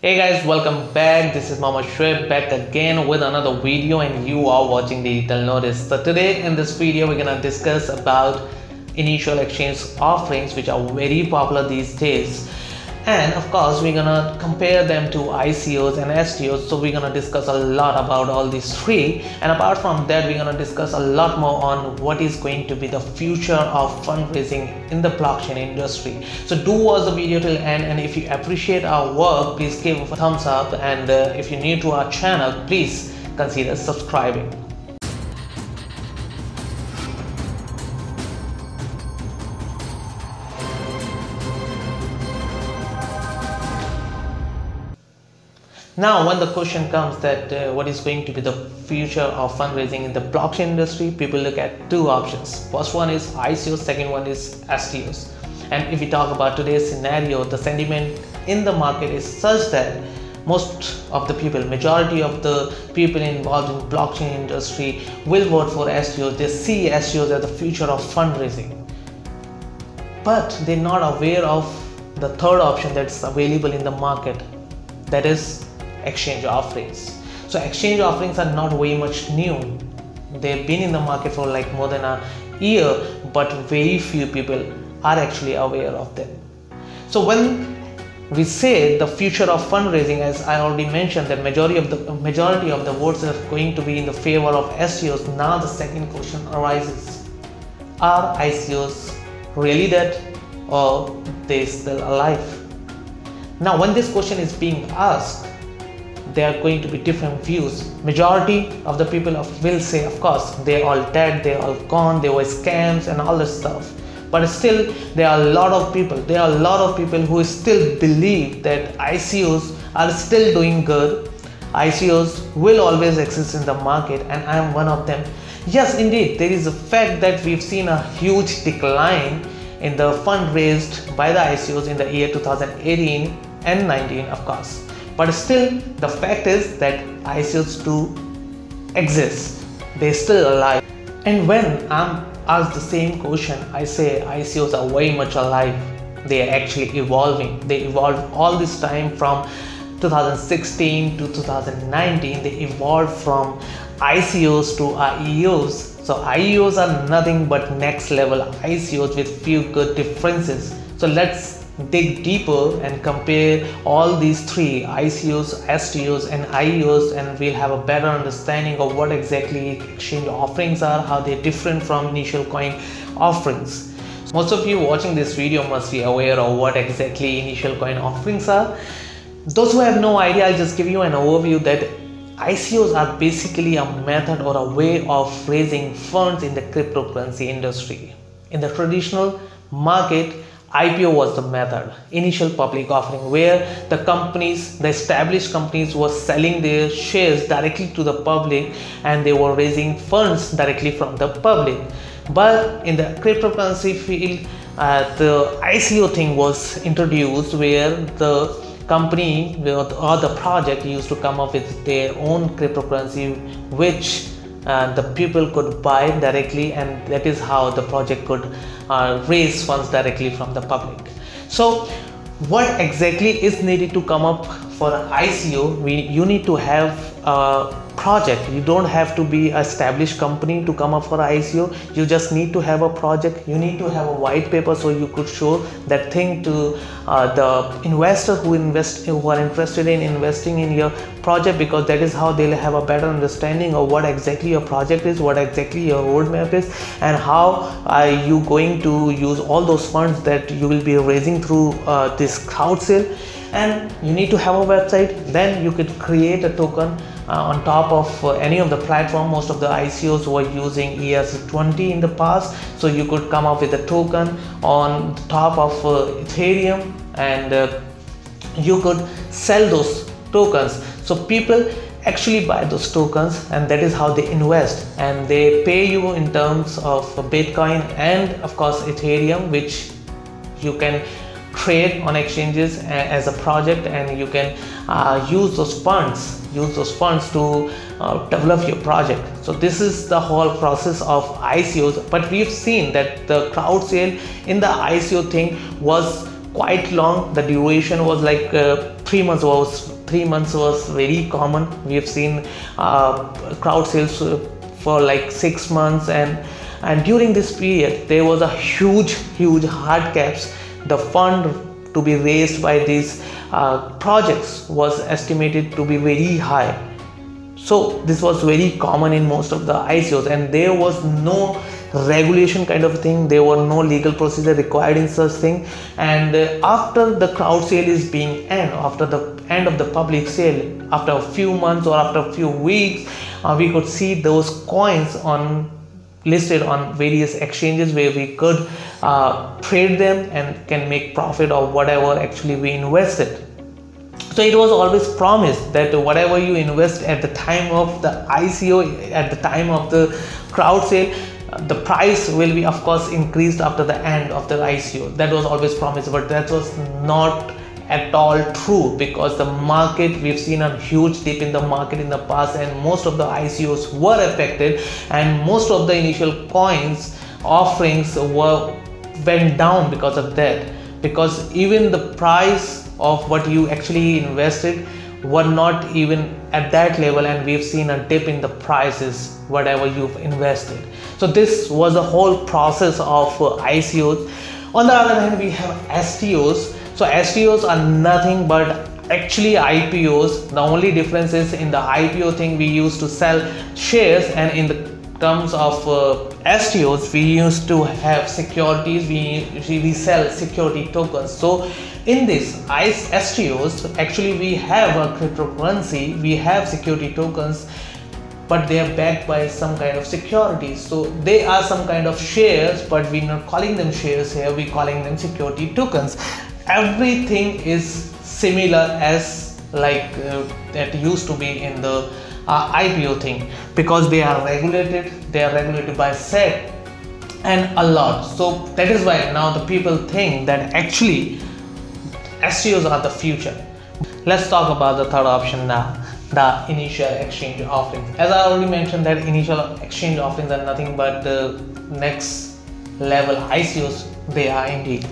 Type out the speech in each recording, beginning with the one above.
Hey guys, welcome back. This is Mama Shoaib back again with another video, and you are watching Digital Notice. So today in this video we're gonna discuss about initial exchange offerings, which are very popular these days, and of course we're gonna compare them to ICOs and STOs. So we're gonna discuss a lot about all these three, and apart from that we're gonna discuss a lot more on what is going to be the future of fundraising in the blockchain industry. So do watch the video till end, and if you appreciate our work, please give a thumbs up, and if you're new to our channel, please consider subscribing. Now, when the question comes that what is going to be the future of fundraising in the blockchain industry, people look at two options. First one is ICOs, second one is STOs. And if we talk about today's scenario, the sentiment in the market is such that most of the people, majority of the people involved in blockchain industry will vote for STOs. They see STOs as the future of fundraising, but they're not aware of the third option that's available in the market, that is exchange offerings. So exchange offerings are not very much new. They've been in the market for like more than a year, but very few people are actually aware of them. So when we say the future of fundraising, as I already mentioned, that majority of the votes are going to be in the favor of STOs. Now the second question arises: are ICOs really dead, or they still alive? Now when this question is being asked, there are going to be different views. Majority of the people will say, of course, they're all dead, they're all gone, they were scams and all this stuff. But still, there are a lot of people who still believe that ICOs are still doing good. ICOs will always exist in the market, and I am one of them. Yes, indeed, there is a fact that we've seen a huge decline in the fund raised by the ICOs in the year 2018 and 19, of course. But still, the fact is that ICOs do exist. They're still alive. And when I'm asked the same question, I say ICOs are very much alive. They are actually evolving. They evolved all this time from 2016 to 2019. They evolved from ICOs to IEOs. So IEOs are nothing but next level ICOs with few good differences. So let's dig deeper and compare all these three, ICOs, STOs and IEOs, and we'll have a better understanding of what exactly exchange offerings are, how they're different from initial coin offerings. Most of you watching this video must be aware of what exactly initial coin offerings are. Those who have no idea, I'll just give you an overview that ICOs are basically a method or a way of raising funds in the cryptocurrency industry. In the traditional market, IPO was the method, initial public offering, where the established companies were selling their shares directly to the public, and they were raising funds directly from the public. But in the cryptocurrency field, the ICO thing was introduced, where the company or the project used to come up with their own cryptocurrency, which the people could buy directly, and that is how the project could raise funds directly from the public. So what exactly is needed to come up for ICO? You need to have a project. You don't have to be an established company to come up for ICO. You just need to have a project. You need to have a white paper, so you could show that thing to the investor who are interested in investing in your project, because that is how they'll have a better understanding of what exactly your project is, what exactly your roadmap is, and how are you going to use all those funds that you will be raising through this crowd sale. And you need to have a website. Then you could create a token on top of any of the platform. Most of the ICOs were using ERC20 in the past, so you could come up with a token on top of Ethereum, and you could sell those tokens. So people actually buy those tokens, and that is how they invest, and they pay you in terms of Bitcoin and of course Ethereum, which you can trade on exchanges as a project, and you can use those funds to develop your project. So this is the whole process of ICOs. But we've seen that the crowd sale in the ICO thing was quite long. The duration was like 3 months was very common. We have seen crowd sales for like 6 months, and during this period there was a huge hard caps. The fund to be raised by these projects was estimated to be very high. So this was very common in most of the ICOs, and there was no regulation kind of thing. There were no legal procedure required in such thing. And after the crowd sale is being after the end of the public sale, after a few months or after a few weeks, we could see those coins listed on various exchanges where we could trade them and can make profit of whatever actually we invested. So it was always promised that whatever you invest at the time of the ICO, at the time of the crowd sale, the price will be of course increased after the end of the ICO. That was always promised, but that was not at all true, because the market, we've seen a huge dip in the market in the past, and most of the ICOs were affected, and most of the initial coins offerings went down because of that, because even the price of what you actually invested were not even at that level, and we've seen a dip in the prices whatever you've invested. So this was the whole process of ICOs. On the other hand, we have STOs. So STOs are nothing but actually IPOs. The only difference is in the IPO thing we used to sell shares, and in the terms of STOs we used to have securities. We sell security tokens. So in this STOs, actually we have a cryptocurrency, we have security tokens, but they are backed by some kind of securities. So they are some kind of shares, but we're not calling them shares here, we're calling them security tokens. Everything is similar as like that used to be in the IPO thing, because they are regulated by SEC and a lot. So that is why now the people think that actually STOs are the future. Let's talk about the third option now, the initial exchange offerings. As I already mentioned, that initial exchange offerings are nothing but the next level ICOs. They are indeed.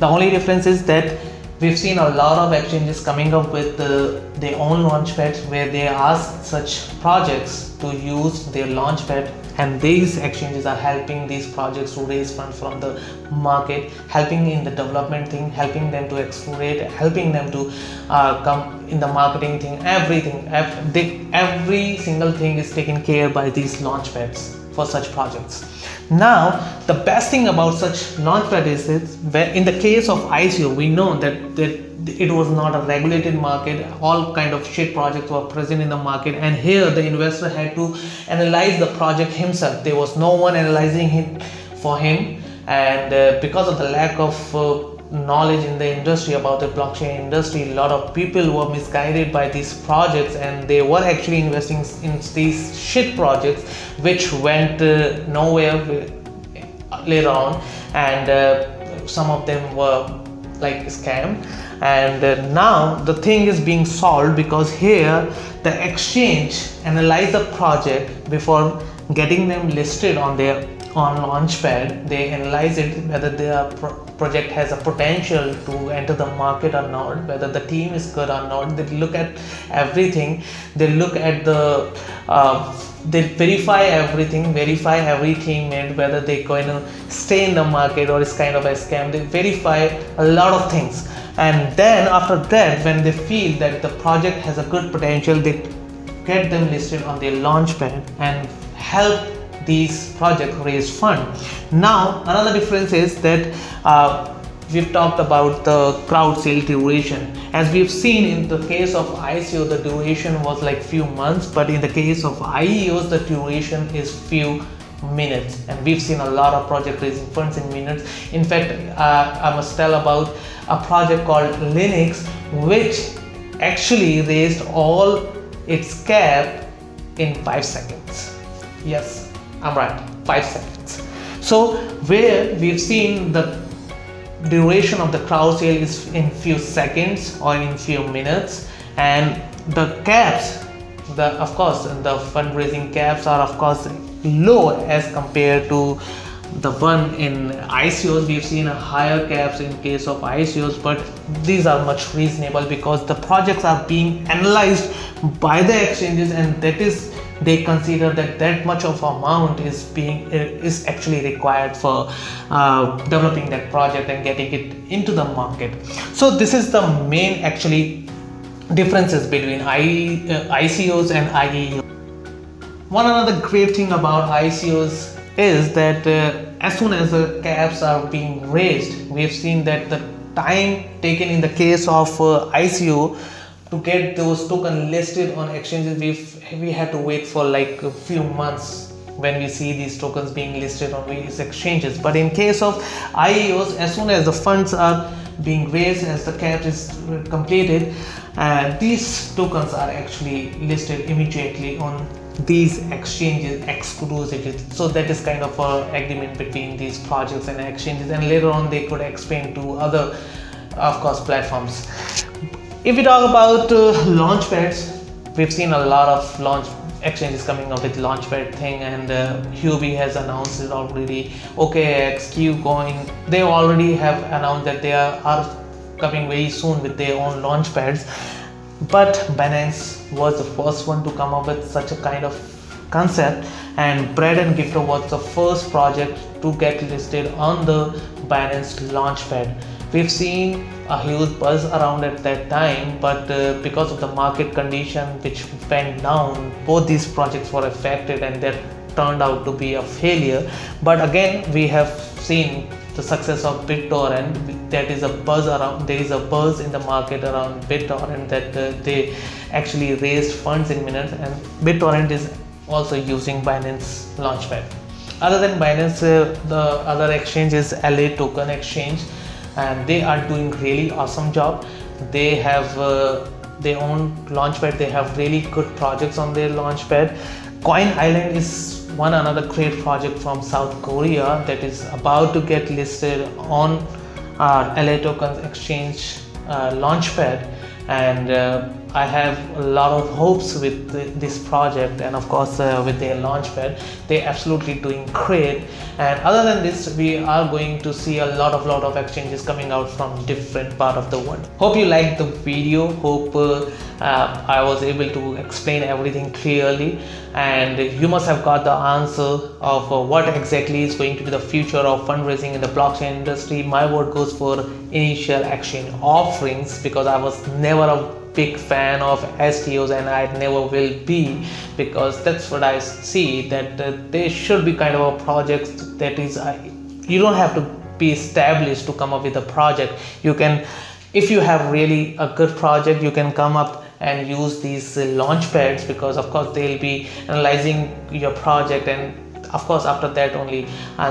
The only difference is that we've seen a lot of exchanges coming up with their own launchpads, where they ask such projects to use their launchpad, and these exchanges are helping these projects to raise funds from the market, helping in the development thing, helping them to accelerate, helping them to come in the marketing thing. Everything, every single thing is taken care by these launchpads for such projects. Now the best thing about such launchpad is that in the case of ICO, we know that it was not a regulated market. All kind of shit projects were present in the market, and here the investor had to analyze the project himself. There was no one analyzing it for him, and because of the lack of knowledge in the industry about the blockchain industry, a lot of people were misguided by these projects, and they were actually investing in these shit projects which went nowhere later on, and some of them were like scam. And now the thing is being solved, because here the exchange analyze the project before getting them listed on launchpad. They analyze it, whether their project has a potential to enter the market or not, whether the team is good or not. They look at everything. They look at they verify everything, verify every teammate, whether they're going to stay in the market or it's kind of a scam. They verify a lot of things, and then after that, when they feel that the project has a good potential, they get them listed on their launchpad and help these projects raise fund. Now another difference is that we've talked about the crowd sale duration. As we've seen in the case of ICO, the duration was like few months, but in the case of IEOs, the duration is few minutes, and we've seen a lot of project raising funds in minutes. In fact, I must tell about a project called Linux, which actually raised all its cap in 5 seconds. Yes, I'm right, 5 seconds. So where we've seen the duration of the crowd sale is in few seconds or in few minutes, and the caps, of course the fundraising caps are of course low as compared to the one in ICOs. We've seen a higher caps in case of ICOs, but these are much reasonable because the projects are being analyzed by the exchanges, and that is, they consider that that much of amount is actually required for developing that project and getting it into the market. So this is the main actually differences between ICOs and IEOs. One another great thing about ICOs is that as soon as the caps are being raised, we've seen that the time taken in the case of ICO to get those tokens listed on exchanges, we had to wait for like a few months when we see these tokens being listed on various exchanges. But in case of IEOs, as soon as the funds are being raised, as the cap is completed, these tokens are actually listed immediately on these exchanges exclusively. So that is kind of an agreement between these projects and exchanges, and later on they could expand to other, of course, platforms. If we talk about launchpads, we've seen a lot of launch exchanges coming up with launchpad thing, and Huobi has announced it already. OKX, KuCoin, they already have announced that they are coming very soon with their own launchpads. But Binance was the first one to come up with such a kind of concept, and Bread and Gifter was the first project to get listed on the Binance launchpad. We've seen a huge buzz around at that time, but because of the market condition which went down, both these projects were affected and that turned out to be a failure. But again, we have seen the success of BitTorrent. That is a buzz around, there is a buzz in the market around BitTorrent that they actually raised funds in minutes, and BitTorrent is also using Binance Launchpad. Other than Binance, the other exchange is LA Token Exchange, and they are doing really awesome job. They have their own launchpad. They have really good projects on their launchpad. Coin Island is one another great project from South Korea that is about to get listed on LA Tokens Exchange launchpad, and I have a lot of hopes with this project, and of course with their launchpad. They're absolutely doing great. And other than this, we are going to see a lot of exchanges coming out from different part of the world. Hope you liked the video. Hope I was able to explain everything clearly, and you must have got the answer of what exactly is going to be the future of fundraising in the blockchain industry. My vote goes for initial exchange offerings, because I was never a big fan of STOs, and I never will be, because that's what I see, that they should be kind of a project that is you don't have to be established to come up with a project. You can, if you have really a good project, you can come up and use these launch pads, because of course they'll be analyzing your project, and of course after that only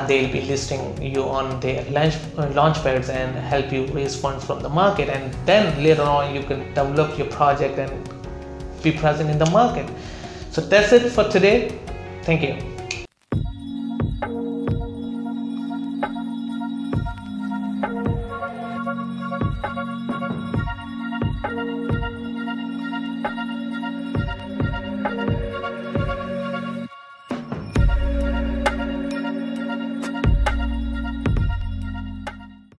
they'll be listing you on their launch pads and help you raise funds from the market, and then later on you can develop your project and be present in the market. So that's it for today. Thank you.